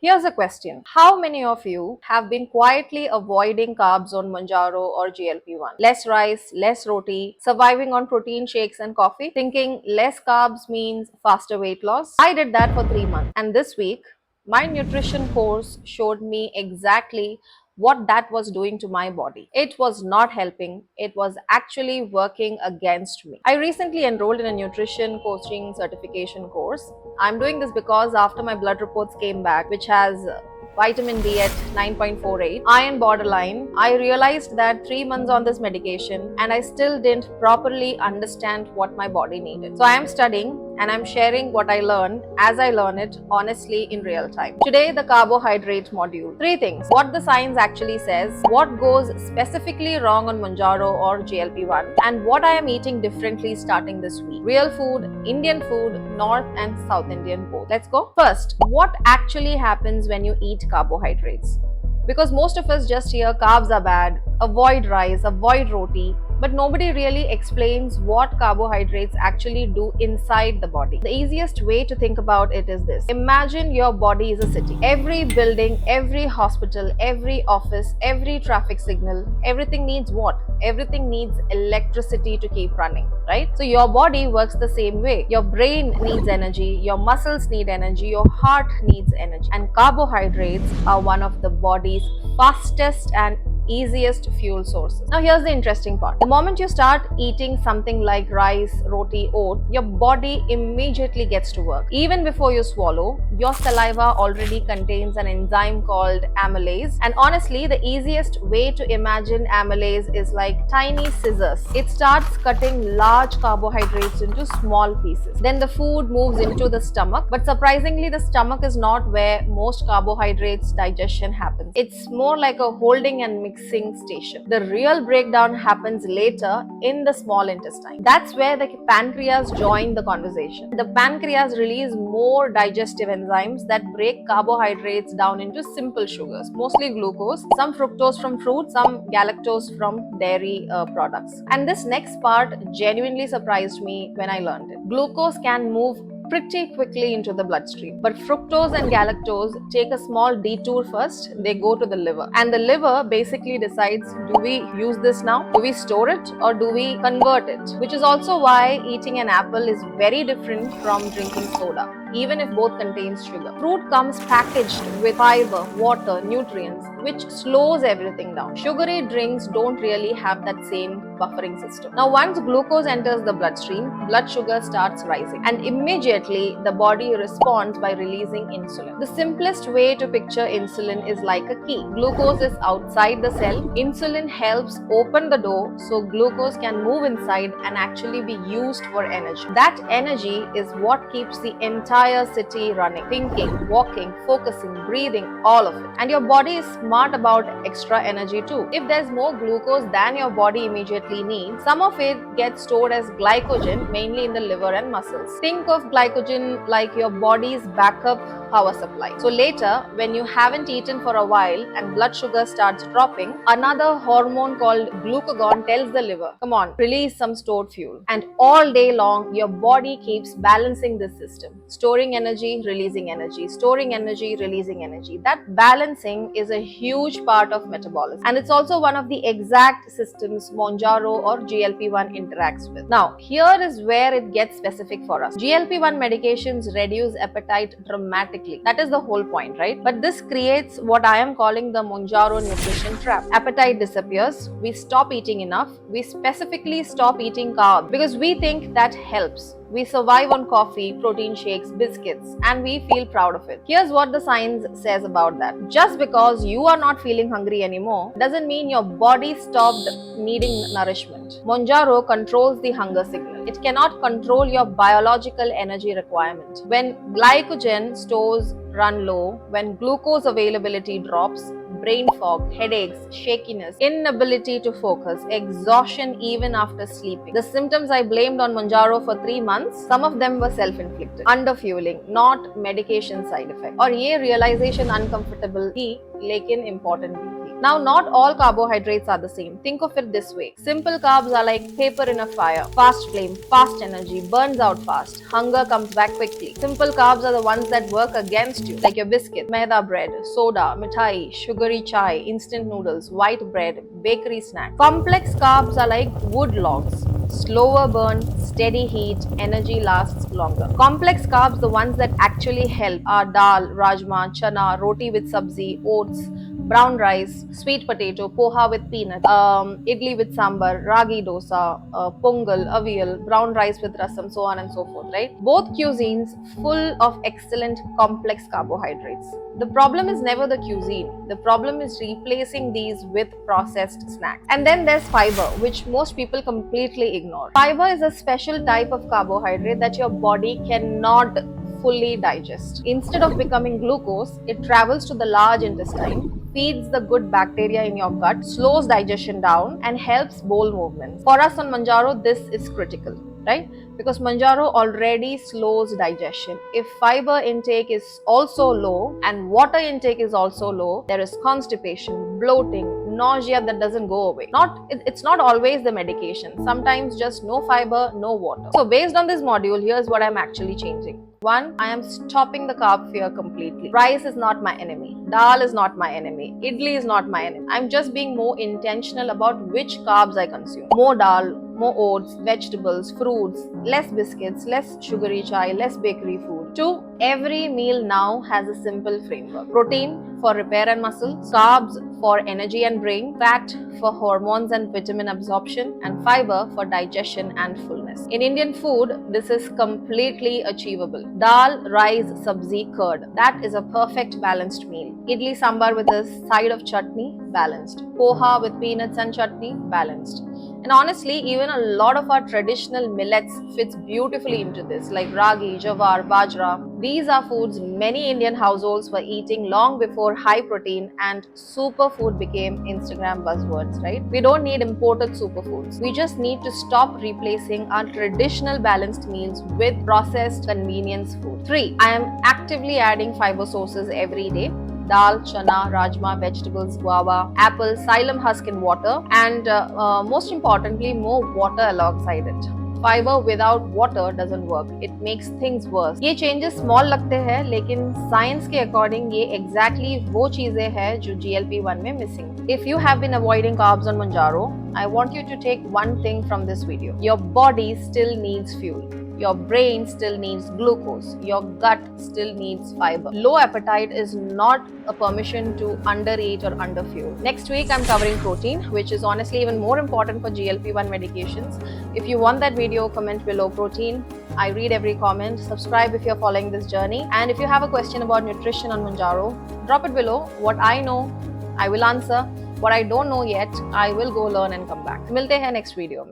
Here's a question. How many of you have been quietly avoiding carbs on Manjaro or GLP-1? Less rice, less roti, surviving on protein shakes and coffee, thinking less carbs means faster weight loss? I did that for 3 months. And this week, my nutrition course showed me exactly what that was doing to my body. It was not helping, it was actually working against me. I recently enrolled in a nutrition coaching certification course. I'm doing this because after my blood reports came back, which has vitamin D at 9.48, iron borderline, I realized that 3 months on this medication and I still didn't properly understand what my body needed. So I am studying and I'm sharing what I learned as I learn it honestly in real time. Today, the carbohydrate module. Three things: what the science actually says, what goes specifically wrong on Manjaro or GLP-1, and what I am eating differently starting this week. Real food, Indian food, North and South Indian both. Let's go. First, what actually happens when you eat carbohydrates? Because most of us just hear carbs are bad, avoid rice, avoid roti, but nobody really explains what carbohydrates actually do inside the body. The easiest way to think about it is this. Imagine your body is a city. Every building, every hospital, every office, every traffic signal, everything needs what? Everything needs electricity to keep running, right? So your body works the same way. Your brain needs energy, your muscles need energy, your heart needs energy. And carbohydrates are one of the body's fastest and easiest fuel sources. Now here's the interesting part. The moment you start eating something like rice, roti, oat, your body immediately gets to work. Even before you swallow, your saliva already contains an enzyme called amylase. And honestly, the easiest way to imagine amylase is like tiny scissors. It starts cutting large carbohydrates into small pieces. Then the food moves into the stomach. But surprisingly, the stomach is not where most carbohydrates digestion happens. It's more like a holding and mixing station. The real breakdown happens later in the small intestine. That's where the pancreas join the conversation. The pancreas release more digestive enzymes that break carbohydrates down into simple sugars, mostly glucose, some fructose from fruit, some galactose from dairy products. And this next part genuinely surprised me when I learned it. Glucose can move pretty quickly into the bloodstream. But fructose and galactose take a small detour first. They go to the liver. And the liver basically decides, do we use this now? Do we store it or do we convert it? Which is also why eating an apple is very different from drinking soda, even if both contains sugar. Fruit comes packaged with fiber, water, nutrients, which slows everything down. Sugary drinks don't really have that same buffering system. Now, once glucose enters the bloodstream, blood sugar starts rising, and immediately the body responds by releasing insulin. The simplest way to picture insulin is like a key. Glucose is outside the cell. Insulin helps open the door so glucose can move inside and actually be used for energy. That energy is what keeps the entire city running. Thinking, walking, focusing, breathing, all of it. And your body is smart about extra energy too. If there's more glucose than your body immediately needs, some of it gets stored as glycogen, mainly in the liver and muscles. Think of glycogen like your body's backup power supply. So later, when you haven't eaten for a while and blood sugar starts dropping, another hormone called glucagon tells the liver, come on, release some stored fuel. And all day long, your body keeps balancing this system. Storing energy, releasing energy, storing energy, releasing energy. That balancing is a huge part of metabolism. And it's also one of the exact systems Mounjaro or GLP-1 interacts with. Now, here is where it gets specific for us. GLP-1 medications reduce appetite dramatically. That is the whole point, right? But this creates what I am calling the Mounjaro nutrition trap. Appetite disappears, we stop eating enough, we specifically stop eating carbs because we think that helps. We survive on coffee, protein shakes, biscuits, and we feel proud of it. Here's what the science says about that. Just because you are not feeling hungry anymore doesn't mean your body stopped needing nourishment. Mounjaro controls the hunger signal. It cannot control your biological energy requirement. When glycogen stores run low, when glucose availability drops, brain fog, headaches, shakiness, inability to focus, exhaustion even after sleeping. The symptoms I blamed on Mounjaro for 3 months, some of them were self-inflicted. Underfueling, not medication side effect. और ये realization uncomfortable थी लेकिन important भी थी. Now, not all carbohydrates are the same. Think of it this way. Simple carbs are like paper in a fire. Fast flame, fast energy, burns out fast. Hunger comes back quickly. Simple carbs are the ones that work against you, like your biscuit, maida bread, soda, mithai, sugary chai, instant noodles, white bread, bakery snacks. Complex carbs are like wood logs. Slower burn, steady heat, energy lasts longer. Complex carbs, the ones that actually help, are dal, rajma, chana, roti with sabzi, oats, brown rice, sweet potato, poha with peanut, idli with sambar, ragi dosa, pongal, avial, brown rice with rasam, so on and so forth, right? Both cuisines full of excellent complex carbohydrates. The problem is never the cuisine. The problem is replacing these with processed snacks. And then there's fiber, which most people completely ignore. Fiber is a special type of carbohydrate that your body cannot fully digest. Instead of becoming glucose, it travels to the large intestine, feeds the good bacteria in your gut, slows digestion down, and helps bowel movements. For us on Manjaro, this is critical, right? Because Manjaro already slows digestion. If fiber intake is also low and water intake is also low, there is constipation, bloating, nausea that doesn't go away. It's not always the medication. Sometimes just no fiber, no water. So based on this module, here's what I'm actually changing. 1. I am stopping the carb fear completely. Rice is not my enemy. Dal is not my enemy. Idli is not my enemy. I'm just being more intentional about which carbs I consume. More dal, more oats, vegetables, fruits, less biscuits, less sugary chai, less bakery food. 2. Every meal now has a simple framework. Protein for repair and muscle, carbs for energy and brain, fat for hormones and vitamin absorption, and fiber for digestion and fullness. In Indian food, this is completely achievable. Dal, rice, sabzi, curd. That is a perfect balanced meal. Idli sambar with a side of chutney, balanced. Poha with peanuts and chutney, balanced. And honestly, even a lot of our traditional millets fits beautifully into this, like ragi, jawar, bajra. These are foods many Indian households were eating long before high protein and superfood became Instagram buzzwords, right? We don't need imported superfoods. We just need to stop replacing our traditional balanced meals with processed convenience food. 3. I am actively adding fiber sources every day. Dal, chana, rajma, vegetables, guava, apple, psyllium husk in water, and most importantly, more water alongside it. Fiber without water doesn't work. It makes things worse. ये changes small लगते हैं, लेकिन science के according ये exactly वो चीजें हैं जो GLP-1 में missing. If you have been avoiding carbs on Manjaro, I want you to take one thing from this video. Your body still needs fuel. Your brain still needs glucose. Your gut still needs fiber. Low appetite is not a permission to undereat or underfuel. Next week, I'm covering protein, which is honestly even more important for GLP-1 medications. If you want that video, comment below protein. I read every comment. Subscribe if you're following this journey. And if you have a question about nutrition on Manjaro, drop it below. What I know, I will answer. What I don't know yet, I will go learn and come back. मिलते हैं next video में.